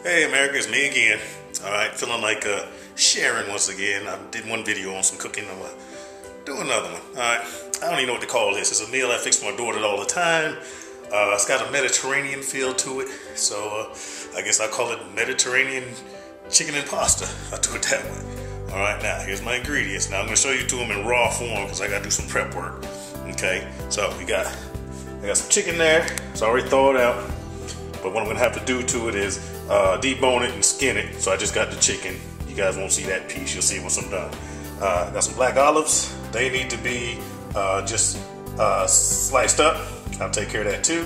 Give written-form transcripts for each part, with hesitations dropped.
Hey America, it's me again. Alright, feeling like sharing once again. I did one video on some cooking. I'm gonna do another one. Alright, I don't even know what to call this. It's a meal I fix for my daughter all the time. It's got a Mediterranean feel to it. So I guess I call it Mediterranean chicken and pasta. I'll do it that way. Alright, now here's my ingredients. Now I'm gonna show you to them in raw form because I gotta do some prep work. Okay, so I got some chicken there. It's already thawed out. But what I'm gonna have to do to it is debone it and skin it. So I just got the chicken. You guys won't see that piece. You'll see it once I'm done. Got some black olives. They need to be just sliced up. I'll take care of that too.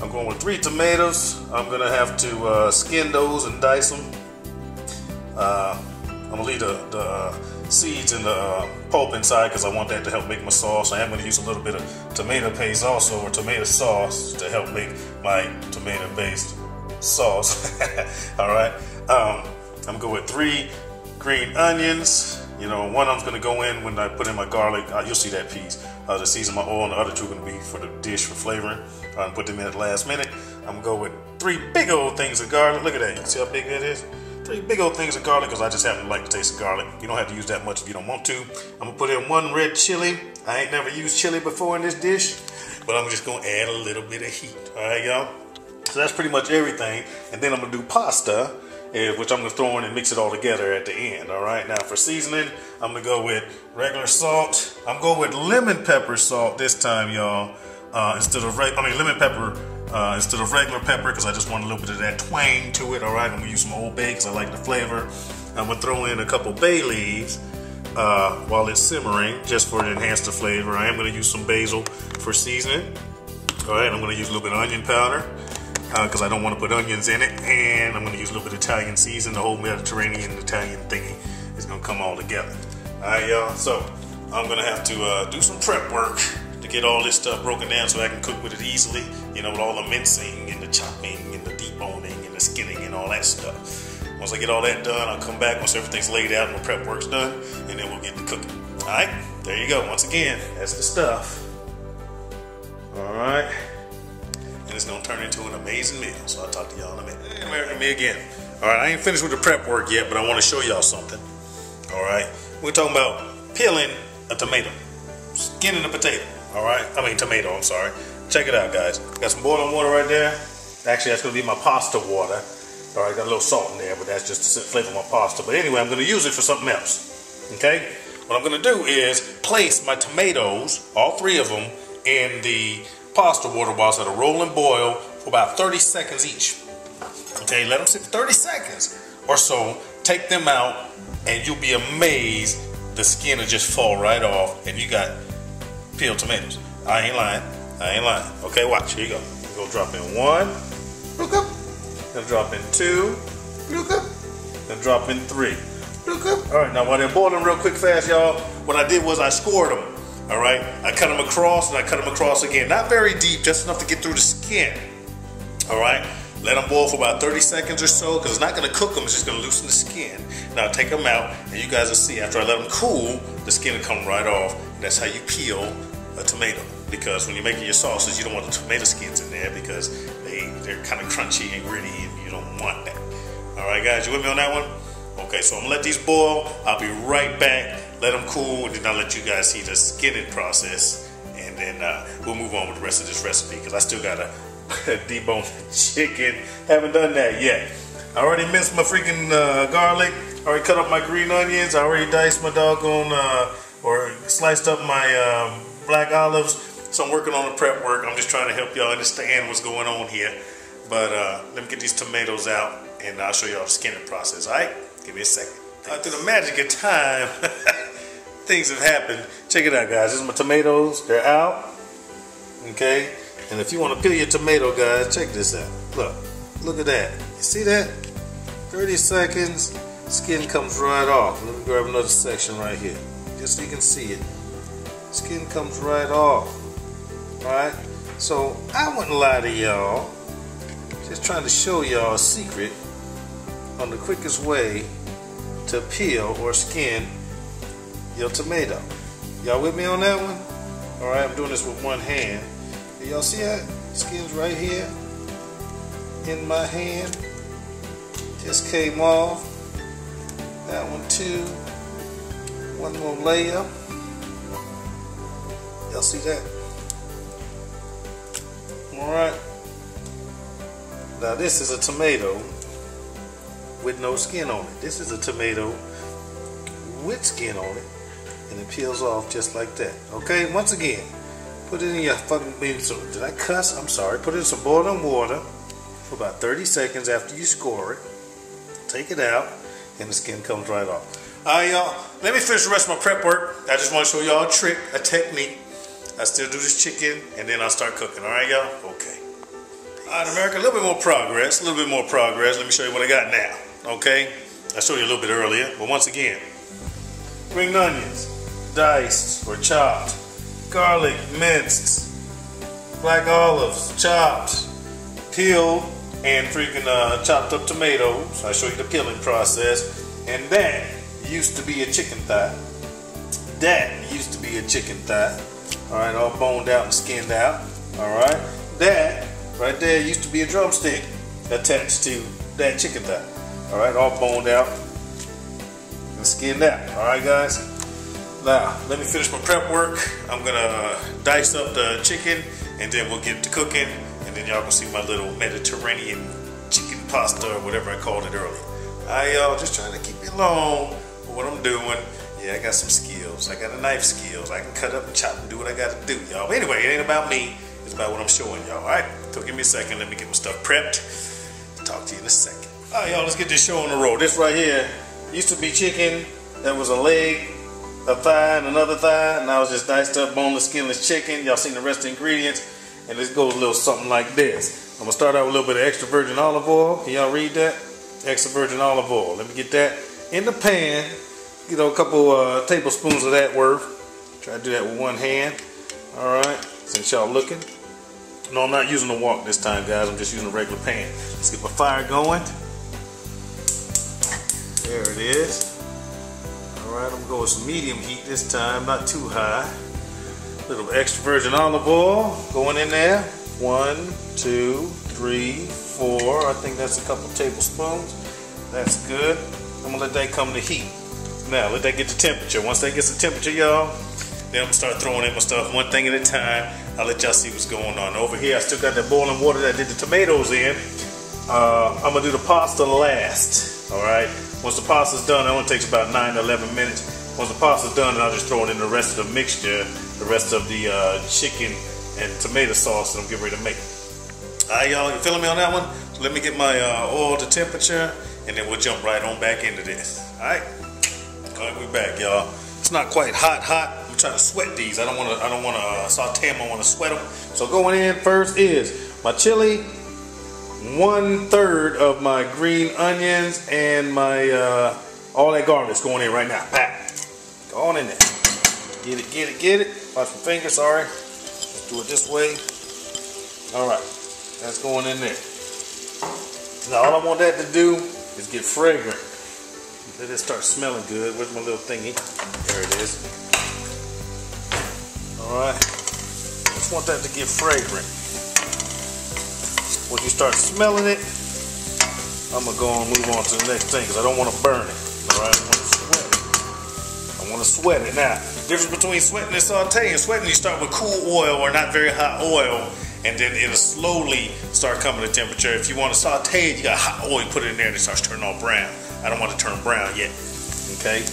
I'm going with 3 tomatoes. I'm gonna have to skin those and dice them. I'm gonna leave the seeds and the pulp inside because I want that to help make my sauce. I am gonna use a little bit of tomato paste also, or tomato sauce, to help make my tomato-based sauce. All right. I'm gonna go with 3 green onions. You know, one of them's gonna go in when I put in my garlic. You'll see that piece. To season my oil, and the other 2 are gonna be for the dish for flavoring. I'm put them in at the last minute. I'm gonna go with 3 big old things of garlic. Look at that. You see how big that is? 3 big old things of garlic because I just happen to like the taste of garlic. You don't have to use that much if you don't want to. I'm gonna put in 1 red chili. I ain't never used chili before in this dish, but I'm just gonna add a little bit of heat. All right, y'all. So that's pretty much everything. And then I'm gonna do pasta, which I'm gonna throw in and mix it all together at the end. All right. Now for seasoning, I'm gonna go with regular salt. I'm going with lemon pepper salt this time, y'all. Instead of lemon pepper. Instead of regular pepper, because I just want a little bit of that twang to it. All right, I'm gonna use some Old Bay because I like the flavor. I'm gonna throw in a couple bay leaves while it's simmering, just for to enhance the flavor. I am gonna use some basil for seasoning. All right, I'm gonna use a little bit of onion powder because I don't want to put onions in it, and I'm gonna use a little bit of Italian season. The whole Mediterranean Italian thingy is gonna come all together. All right, y'all. So I'm gonna have to do some prep work to get all this stuff broken down so I can cook with it easily, you know, with all the mincing and the chopping and the deboning and the skinning and all that stuff. Once I get all that done, I'll come back once everything's laid out and the prep work's done, and then we'll get to cooking. All right, there you go. Once again, that's the stuff. All right, and it's gonna turn into an amazing meal, so I'll talk to y'all in a minute. Hey, America, me again. All right, I ain't finished with the prep work yet, but I wanna show y'all something. All right, we're talking about peeling a tomato, skinning a potato. All right, tomato, I'm sorry. Check it out, guys. Got some boiling water right there. Actually, that's gonna be my pasta water. All right, got a little salt in there, but that's just to flavor my pasta. But anyway, I'm gonna use it for something else, okay? What I'm gonna do is place my tomatoes, all 3 of them, in the pasta water while it's at a rolling boil for about 30 seconds each. Okay, let them sit for 30 seconds or so. Take them out, and you'll be amazed. The skin will just fall right off, and you got peeled tomatoes. I ain't lying. Okay, watch. Here you go. We're gonna drop in 1. Look up. Gonna drop in 2. Look up. Gonna drop in 3. Look up. All right. Now while they're boiling real quick, fast, y'all, what I did was I scored them. All right. I cut them across and I cut them across again. Not very deep, just enough to get through the skin. All right. Let them boil for about 30 seconds or so, because it's not gonna cook them. It's just gonna loosen the skin. Now take them out, and you guys will see after I let them cool, the skin will come right off. And that's how you peel a tomato, because when you're making your sauces, you don't want the tomato skins in there because they're kind of crunchy and gritty, and you don't want that. All right, guys, you with me on that one? Okay, so I'm gonna let these boil. I'll be right back. Let them cool, and then I'll let you guys see the skinning process, and then we'll move on with the rest of this recipe because I still gotta debone the chicken. Haven't done that yet. I already minced my freaking garlic. I already cut up my green onions. I already diced my doggone or sliced up my black olives. So I'm working on the prep work. I'm just trying to help y'all understand what's going on here. But let me get these tomatoes out, and I'll show y'all the skinning process. All right? Give me a second. Through the magic of time, things have happened. Check it out, guys. This is my tomatoes. They're out. Okay? And if you want to peel your tomato, guys, check this out. Look at that. You see that? 30 seconds, skin comes right off. Let me grab another section right here, just so you can see it. Skin comes right off. Alright? So I wouldn't lie to y'all. Just trying to show y'all a secret on the quickest way to peel or skin your tomato. Y'all with me on that one? Alright, I'm doing this with one hand. Y'all see that? Skin's right here in my hand. Just came off. That one too. One more layer. Y'all see that? Alright. Now this is a tomato with no skin on it. This is a tomato with skin on it. And it peels off just like that. Okay, once again, put it in your fucking baby. So did I cuss? I'm sorry. Put it in some boiling water for about 30 seconds after you score it. Take it out, and the skin comes right off. Alright, y'all. Let me finish the rest of my prep work. I just want to show y'all a trick, a technique. I still do this chicken, and then I'll start cooking. Alright, y'all? Okay. Alright, America, a little bit more progress. Let me show you what I got now. Okay? I showed you a little bit earlier, but once again, green onions, diced or chopped, garlic minced, black olives chopped, peeled, and freaking chopped up tomatoes. I show you the peeling process. And that used to be a chicken thigh. Alright, all boned out and skinned out. Alright. That right there used to be a drumstick attached to that chicken thigh. Alright, all boned out and skinned out. Alright, guys. Now, let me finish my prep work. I'm gonna dice up the chicken, and then we'll get to cooking, and then y'all can see my little Mediterranean chicken pasta or whatever I called it earlier. Alright, y'all, just trying to keep it long for what I'm doing. Yeah, I got some skills. I got a knife skills. I can cut up and chop and do what I gotta do, y'all. But anyway, it ain't about me. It's about what I'm showing y'all. Alright, so give me a second. Let me get my stuff prepped. Talk to you in a second. Alright, y'all, let's get this show on the road. This right here used to be chicken. That was a leg, a thigh, and another thigh. Now it's just diced up, boneless, skinless chicken. Y'all seen the rest of the ingredients. And this goes a little something like this. I'm gonna start out with a little bit of extra virgin olive oil. Can y'all read that? Extra virgin olive oil. Let me get that in the pan. You know, a couple tablespoons of that worth. Try to do that with one hand. Alright, since y'all looking. No, I'm not using a wok this time, guys. I'm just using a regular pan. Let's get my fire going. There it is. Alright, I'm going to go with some medium heat this time, not too high. A little extra virgin olive oil going in there. 1, 2, 3, 4. I think that's a couple tablespoons. That's good. I'm going to let that come to heat. Now, let that get to temperature. Once that gets to temperature, y'all, then I'm going to start throwing in my stuff one thing at a time. I'll let y'all see what's going on. Over here, I still got that boiling water that I did the tomatoes in. I'm going to do the pasta last. Alright? Once the pasta's done, it only takes about 9 to 11 minutes. Once the pasta's done, I'll just throw it in the rest of the mixture, the rest of the chicken and tomato sauce that I'm getting ready to make. Alright, y'all, you feeling me on that one? So let me get my oil to temperature, and then we'll jump right on back into this. Alright? Alright, we're back, y'all. It's not quite hot. I'm trying to sweat these. I don't want to saute them. I want to sweat them. So going in first is my chili, 1/3 of my green onions, and my all that garlic going in right now. Pat. Go on in there. Get it. Watch my finger. Sorry. Let's do it this way. All right. That's going in there. Now all I want that to do is get fragrant. Let it start smelling good. Where's my little thingy? There it is. Alright. Just want that to get fragrant. When you start smelling it, I'm going to go and move on to the next thing because I don't want to burn it. Alright, I want to sweat it. Now, the difference between sweating and sauteing. Sweating, you start with cool oil or not very hot oil, and then it'll slowly start coming to temperature. If you want to saute it, you got hot oil, you put it in there and it starts turning all brown. I don't want to turn brown yet. Okay,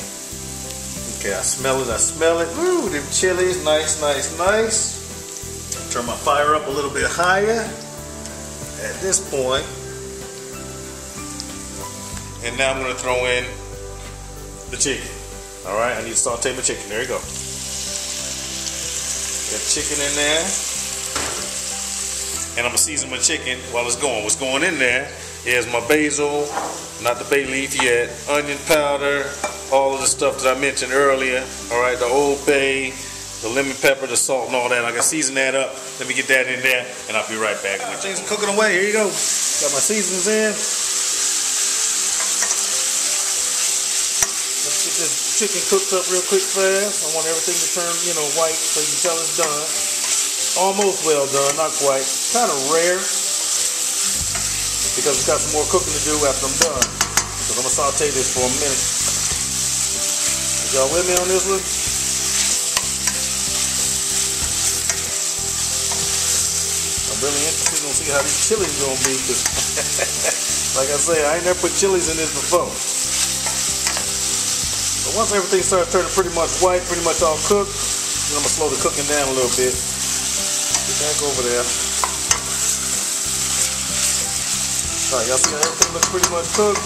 I smell it. Woo, them chilies, nice. Turn my fire up a little bit higher at this point. And now I'm going to throw in the chicken. Alright, I need to saute my chicken. There you go. Got chicken in there. And I'm going to season my chicken while it's going. What's going in there is my basil, not the bay leaf yet, onion powder, all of the stuff that I mentioned earlier. Alright, the Old Bay, the lemon pepper, the salt, and all that. I can season that up. Let me get that in there, and I'll be right back. Things are cooking away. Here you go. Got my seasonings in. Let's get this chicken cooked up real quick fast. I want everything to turn, white so you can tell it's done. Almost well done, not quite. Kind of rare. because we've got some more cooking to do after I'm done. Because I'm going to saute this for a minute. Is y'all with me on this one? I'm really interested to see how these chilies going to be. Cause like I say, I ain't never put chilies in this before. But once everything starts turning pretty much white, pretty much all cooked, then I'm going to slow the cooking down a little bit. Get back over there. Alright, y'all see how everything looks pretty much cooked?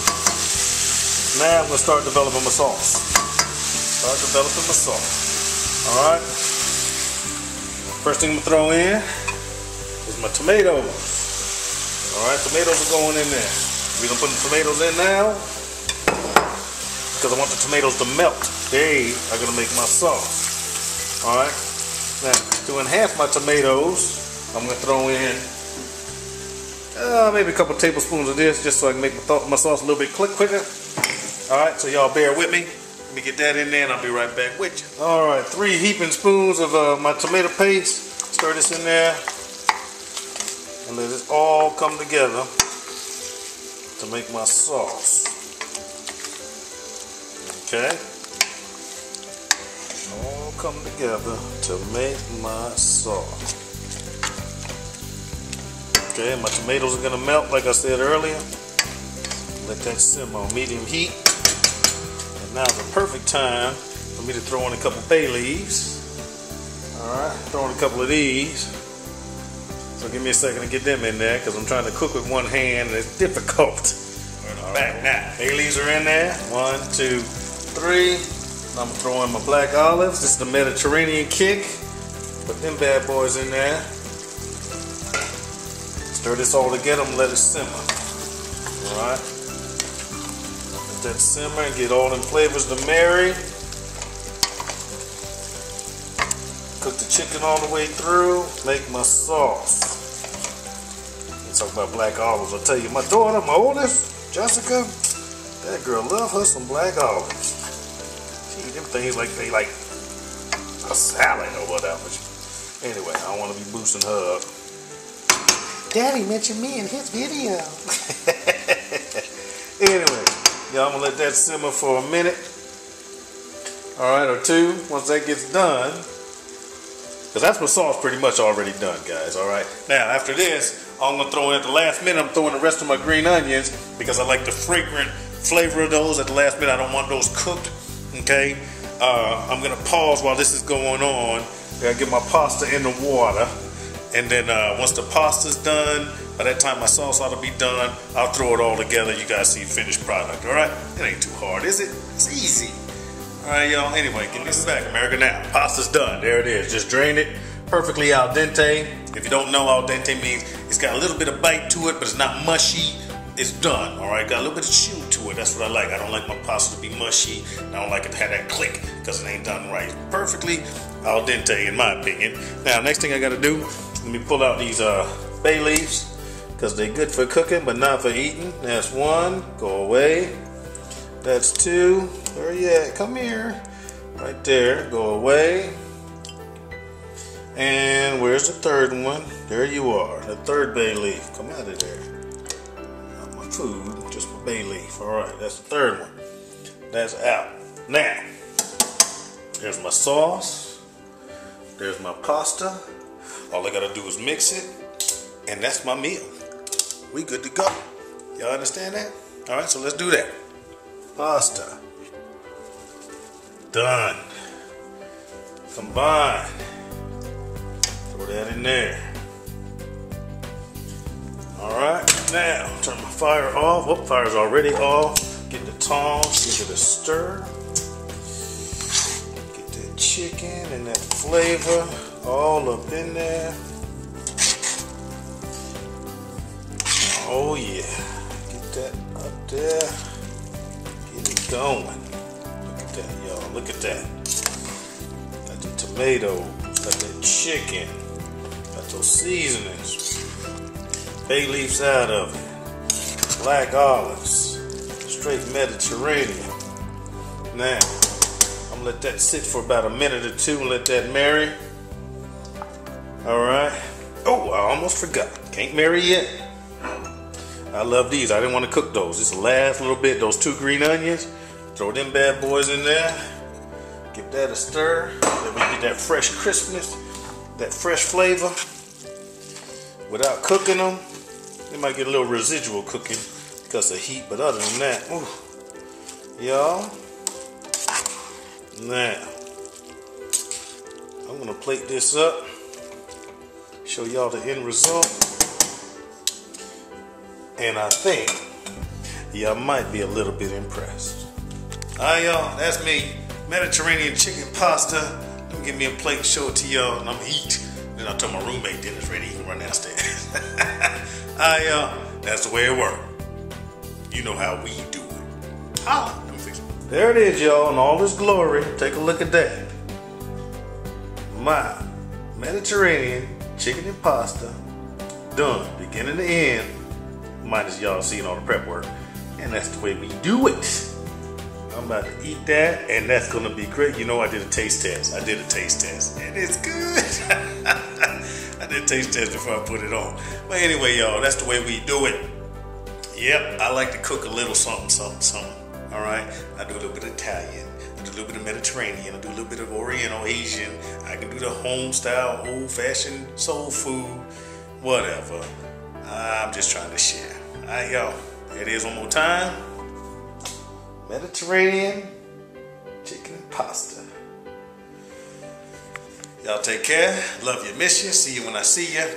Now I'm going to start developing my sauce. Alright. First thing I'm going to throw in is my tomatoes. Alright, tomatoes are going in there. We're going to put the tomatoes in now because I want the tomatoes to melt. They are going to make my sauce. Alright. Now, to enhance my tomatoes, I'm going to throw in maybe a couple tablespoons of this just so I can make my sauce a little bit quicker. Alright, so y'all bear with me. Let me get that in there and I'll be right back with you. Alright, 3 heaping spoons of my tomato paste. Stir this in there and let it all come together to make my sauce. Okay? All come together to make my sauce. Okay, my tomatoes are going to melt like I said earlier. Let that simmer on medium heat. And now is the perfect time for me to throw in a couple bay leaves. Alright, throw in a couple of these. So give me a second to get them in there because I'm trying to cook with one hand and it's difficult. Back now. Bay leaves are in there. 1, 2, 3. I'm going to throw in my black olives. This is the Mediterranean kick. Put them bad boys in there. Stir this all together and let it simmer. Alright. Let that simmer and get all them flavors to marry. Cook the chicken all the way through. Make my sauce. Let's talk about black olives. I'll tell you, my daughter, my oldest, Jessica, that girl love her some black olives. She eat them things like they like a salad or whatever. Anyway, I don't want to be boosting her up. Daddy mentioned me in his video. Anyway, y'all, I'm gonna let that simmer for a minute. Alright, or 2. Once that gets done, because that's my sauce pretty much already done, guys. Alright. Now, after this, I'm gonna throw in at the last minute, I'm throwing the rest of my green onions because I like the fragrant flavor of those at the last minute. I don't want those cooked. Okay. I'm gonna pause while this is going on. I gotta get my pasta in the water. And then once the pasta's done, by that time my sauce ought to be done, I'll throw it all together. You guys see finished product, all right? It ain't too hard, is it? It's easy. All right, y'all. Anyway, get this back, America. Now, pasta's done. There it is. Just drain it. Perfectly al dente. If you don't know, al dente means it's got a little bit of bite to it, but it's not mushy. It's done, all right? Got a little bit of chew to it. That's what I like. I don't like my pasta to be mushy. I don't like it to have that click because it ain't done right. Perfectly al dente, in my opinion. Now, next thing I got to do, let me pull out these bay leaves because they're good for cooking but not for eating. That's 1. Go away. That's 2. Where are you at? Come here. Right there. Go away. And where's the 3rd one? There you are. The 3rd bay leaf. Come out of there. Not my food, just my bay leaf. Alright, that's the 3rd one. That's out. Now, there's my sauce. There's my pasta. All I gotta do is mix it, and that's my meal. We good to go. Y'all understand that? All right, so let's do that. Pasta. Done. Combine. Throw that in there. All right, now turn my fire off. Oh, fire's already off. Get the tongs, give it a stir. Get that chicken and that flavor all up in there. Oh yeah, get that up there. Get it going. Look at that, y'all. Look at that. Got the tomatoes, got that chicken, got those seasonings. Bay leaves out of it. Black olives. Straight Mediterranean. Now, I'm gonna let that sit for about a minute or 2 and let that marry. Alright. Oh, I almost forgot. Can't marry yet. I love these. I didn't want to cook those. Just the last little bit, those 2 green onions. Throw them bad boys in there. Give that a stir. Then we get that fresh crispness, that fresh flavor. Without cooking them, they might get a little residual cooking because of heat. But other than that, ooh, y'all. Now, I'm gonna plate this up. Show y'all the end result. And I think y'all might be a little bit impressed. Alright, y'all, that's me. Mediterranean chicken pasta. Let me get me a plate and show it to y'all, and I'm gonna eat. Then I'll tell my roommate dinner's ready. He can run downstairs. Alright, y'all, that's the way it works. You know how we do it. Holla. Let me fix it. There it is, y'all, in all its glory. Take a look at that. My Mediterranean chicken and pasta, done, beginning to end. Minus y'all seeing all the prep work. And that's the way we do it. I'm about to eat that, and that's gonna be great. You know, I did a taste test. And it's good. I did a taste test before I put it on. But anyway, y'all, that's the way we do it. Yep, I like to cook a little something, something, something. All right, I do a little bit of Italian. I do a little bit of Mediterranean. I do a little bit of Oriental, Asian. I can do the home style, old fashioned soul food, whatever. I'm just trying to share. All right, y'all. There it is one more time. Mediterranean chicken and pasta. Y'all take care. Love you, miss you. See you when I see you.